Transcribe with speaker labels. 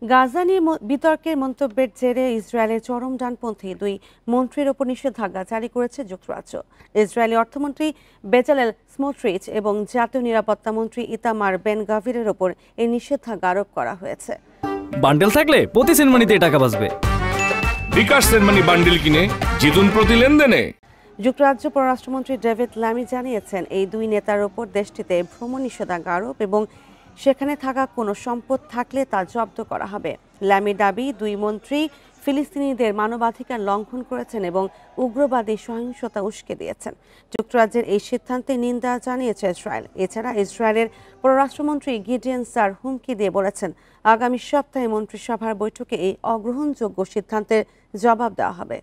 Speaker 1: গাজা নিয়ে বিতর্কের মন্তব্যের জেরে ইসরায়েলের চরম ডানপন্থী দুই মন্ত্রীর ওপর নিষেধাজ্ঞা জারি করেছে যুক্তরাজ্য। ইসরায়েলি অর্থমন্ত্রী বেচালেল স্মোট্রিচ এবং জাতীয় নিরাপত্তা মন্ত্রী ইতামার বেন গাভিরের ওপর এই নিষেধাজ্ঞা আরোপ করা হয়েছে।
Speaker 2: বান্ডেল থাকলে প্রতি সেনমানিতে টাকা বাঁচবে।
Speaker 3: বিকাশ সেনমানি বান্ডেল কিনে জিতুন প্রতি লেনদেনে।
Speaker 1: যুক্তরাজ্য পররাষ্ট্রমন্ত্রী ডেভিড ল্যামি জানিয়েছেন, এই দুই নেতার ওপর দেশটিতে ভ্রমণ নিষেধাজ্ঞা আরোপ এবং সেখানে থাকা কোনো সম্পদ থাকলে তা জব্দ করা হবে। ল্যামির দাবি, দুই মন্ত্রী ফিলিস্তিনিদের মানবাধিকার লঙ্ঘন করেছেন এবং উগ্রবাদী সহিংসতা উস্কে দিয়েছেন। যুক্তরাজ্যের এই সিদ্ধান্তে নিন্দা জানিয়েছে ইসরায়েল। এছাড়া ইসরায়েলের পররাষ্ট্রমন্ত্রী গিডিয়ন সার হুমকি দিয়ে বলেছেন, আগামী সপ্তাহে মন্ত্রিসভার বৈঠকে এই অগ্রহণযোগ্য সিদ্ধান্তের জবাব দেওয়া হবে।